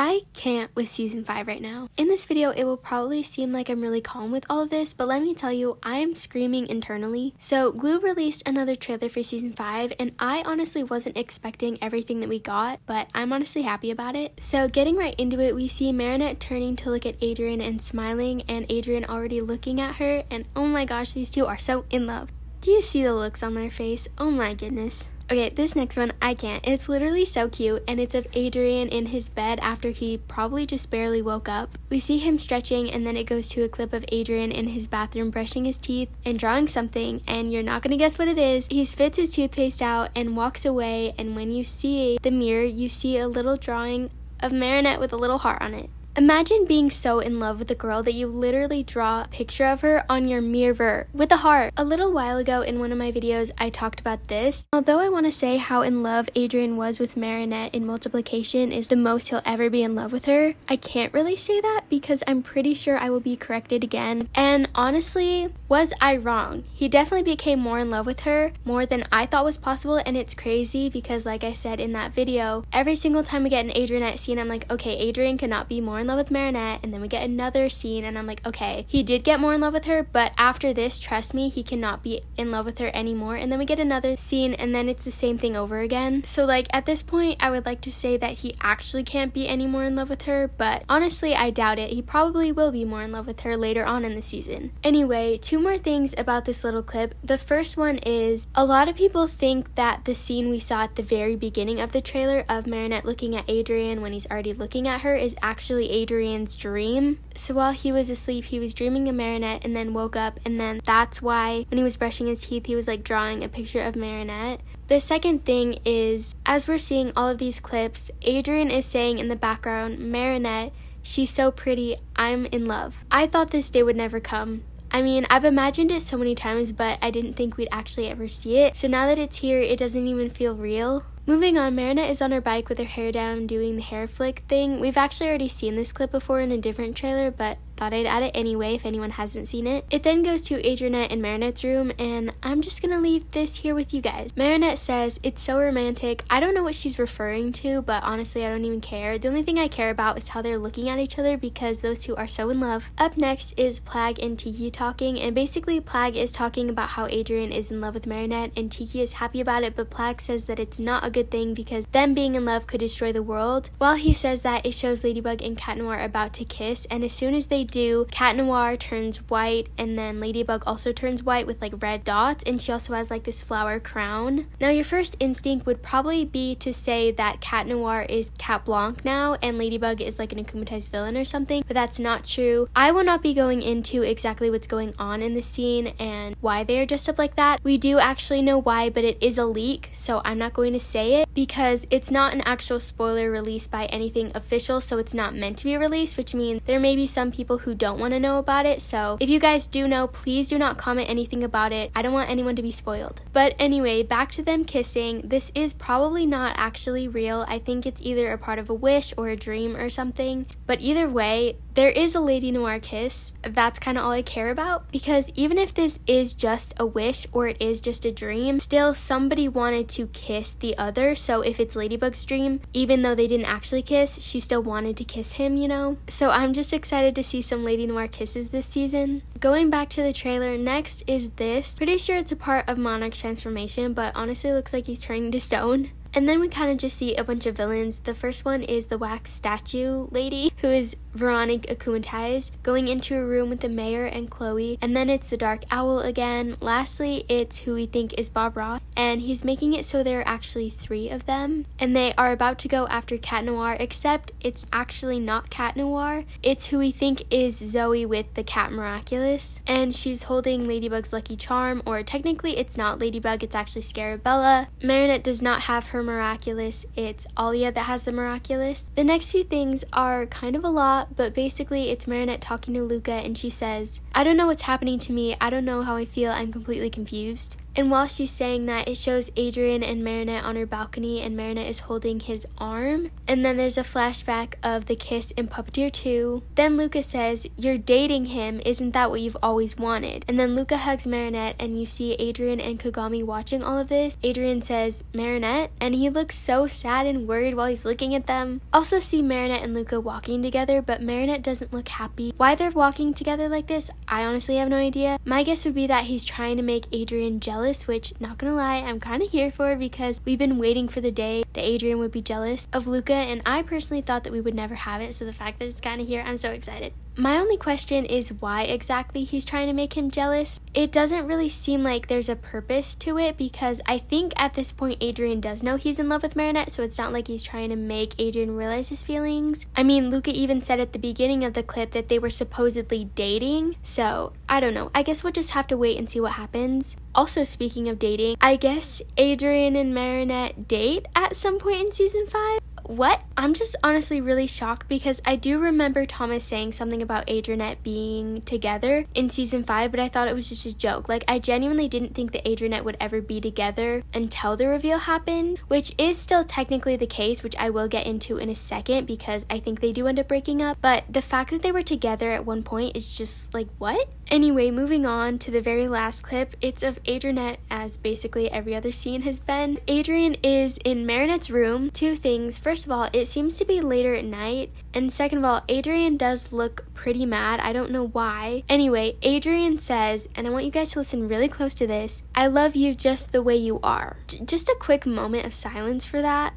I can't with season 5 right now. In this video, it will probably seem like I'm really calm with all of this, but let me tell you, I am screaming internally. So Glue released another trailer for season 5, and I honestly wasn't expecting everything that we got, but I'm honestly happy about it. So getting right into it, we see Marinette turning to look at Adrien and smiling, and Adrien already looking at her, and oh my gosh, these two are so in love. Do you see the looks on their face? Oh my goodness. Okay, this next one, I can't. It's literally so cute, and it's of Adrien in his bed after he probably just barely woke up. We see him stretching, and then it goes to a clip of Adrien in his bathroom brushing his teeth and drawing something, and you're not gonna guess what it is. He spits his toothpaste out and walks away, and when you see the mirror, you see a little drawing of Marinette with a little heart on it. Imagine being so in love with a girl that you literally draw a picture of her on your mirror with a heart. A little while ago in one of my videos, I talked about this. Although I want to say how in love Adrien was with Marinette in Multiplication is the most he'll ever be in love with her, I can't really say that because I'm pretty sure I will be corrected again. And honestly, was I wrong? He definitely became more in love with her, more than I thought was possible, and it's crazy because like I said in that video, every single time we get an Adrinette scene, I'm like, okay, Adrien cannot be more in love with Marinette, and then we get another scene and I'm like, okay, he did get more in love with her, but after this, trust me, he cannot be in love with her anymore. And then we get another scene and then it's the same thing over again. So like at this point, I would like to say that he actually can't be any more in love with her, but honestly, I doubt it. He probably will be more in love with her later on in the season. Anyway, two more things about this little clip. The first one is, a lot of people think that the scene we saw at the very beginning of the trailer of Marinette looking at Adrien when he's already looking at her is actually Adrien's dream. So while he was asleep, he was dreaming of Marinette and then woke up, and then that's why when he was brushing his teeth, he was like drawing a picture of Marinette. The second thing is, as we're seeing all of these clips, Adrien is saying in the background, Marinette, she's so pretty, I'm in love. I thought this day would never come. I mean, I've imagined it so many times, but I didn't think we'd actually ever see it. So now that it's here, it doesn't even feel real. Moving on, Marinette is on her bike with her hair down doing the hair flick thing. We've actually already seen this clip before in a different trailer, but thought I'd add it anyway if anyone hasn't seen it. It then goes to Adrinette and Marinette's room, and I'm just gonna leave this here with you guys. Marinette says, it's so romantic. I don't know what she's referring to, but honestly, I don't even care. The only thing I care about is how they're looking at each other because those two are so in love. Up next is Plag and Tiki talking, and basically Plag is talking about how Adrien is in love with Marinette, and Tiki is happy about it, but Plag says that it's not a good thing because them being in love could destroy the world. While he says that, it shows Ladybug and Cat Noir about to kiss, and as soon as they do, Cat Noir turns white, and then Ladybug also turns white with like red dots, and she also has like this flower crown. Now your first instinct would probably be to say that Cat Noir is Cat Blanc now and Ladybug is like an akumatized villain or something, but that's not true. I will not be going into exactly what's going on in the scene and why they are dressed up like that. We do actually know why, but it is a leak, so I'm not going to say it because it's not an actual spoiler released by anything official, so it's not meant to be released, which means there may be some people who don't want to know about it. So if you guys do know, please do not comment anything about it. I don't want anyone to be spoiled. But anyway, back to them kissing. This is probably not actually real. I think it's either a part of a wish or a dream or something, but either way, there is a Lady Noir kiss. That's kind of all I care about, because even if this is just a wish or it is just a dream, still somebody wanted to kiss the other. So if it's Ladybug's dream, even though they didn't actually kiss, she still wanted to kiss him, you know? So I'm just excited to see some Lady Noir kisses this season. Going back to the trailer, next is this. Pretty sure it's a part of Monarch's transformation, but honestly it looks like he's turning to stone. And then we kind of just see a bunch of villains. The first one is the wax statue lady, who is Veronique akumatized, going into a room with the mayor and Chloe. And then it's the dark owl again. Lastly, it's who we think is Bob Ross, and he's making it so there are actually 3 of them. And they are about to go after Cat Noir, except it's actually not Cat Noir. It's who we think is Zoe with the Cat Miraculous. And she's holding Ladybug's lucky charm, or technically it's not Ladybug, it's actually Scarabella. Marinette does not have her Miraculous, it's Alia that has the Miraculous. The next few things are kind of a lot, but basically it's Marinette talking to Luca, and she says, I don't know what's happening to me, I don't know how I feel, I'm completely confused. And while she's saying that, it shows Adrien and Marinette on her balcony, and Marinette is holding his arm. And then there's a flashback of the kiss in Puppeteer 2. Then Luca says, "You're dating him, isn't that what you've always wanted?" And then Luca hugs Marinette, and you see Adrien and Kagami watching all of this. Adrien says, "Marinette?" And he looks so sad and worried while he's looking at them. Also see Marinette and Luca walking together, but Marinette doesn't look happy. Why they're walking together like this, I honestly have no idea. My guess would be that he's trying to make Adrien jealous, which, not gonna lie, I'm kind of here for, because we've been waiting for the day that Adrien would be jealous of Luca, and I personally thought that we would never have it, so the fact that it's kind of here, I'm so excited. My only question is why exactly he's trying to make him jealous. It doesn't really seem like there's a purpose to it, because I think at this point Adrien does know he's in love with Marinette, so it's not like he's trying to make Adrien realize his feelings. I mean, Luca even said at the beginning of the clip that they were supposedly dating, so I don't know. I guess we'll just have to wait and see what happens. Also, speaking of dating, I guess Adrien and Marinette date at some point in season 5. What? I'm just honestly really shocked, because I do remember Thomas saying something about Adrinette being together in season 5, but I thought it was just a joke. Like, I genuinely didn't think that Adrinette would ever be together until the reveal happened, which is still technically the case, which I will get into in a second, because I think they do end up breaking up. But the fact that they were together at one point is just like, what? Anyway, moving on to the very last clip, it's of Adrinette, as basically every other scene has been. Adrien is in Marinette's room. Two things. First of all, it seems to be later at night, and second of all, Adrien does look pretty mad. I don't know why. Anyway, Adrien says, and I want you guys to listen really close to this, "I love you just the way you are." Just a quick moment of silence for that.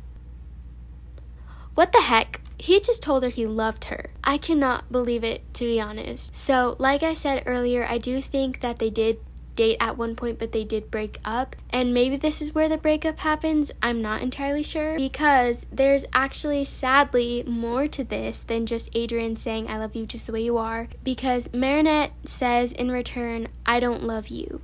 What the heck? He just told her he loved her. I cannot believe it, to be honest. So, like I said earlier, I do think that they did date at one point, but they did break up, and maybe this is where the breakup happens. I'm not entirely sure, because there's actually sadly more to this than just Adrien saying "I love you just the way you are," because Marinette says in return, "I don't love you."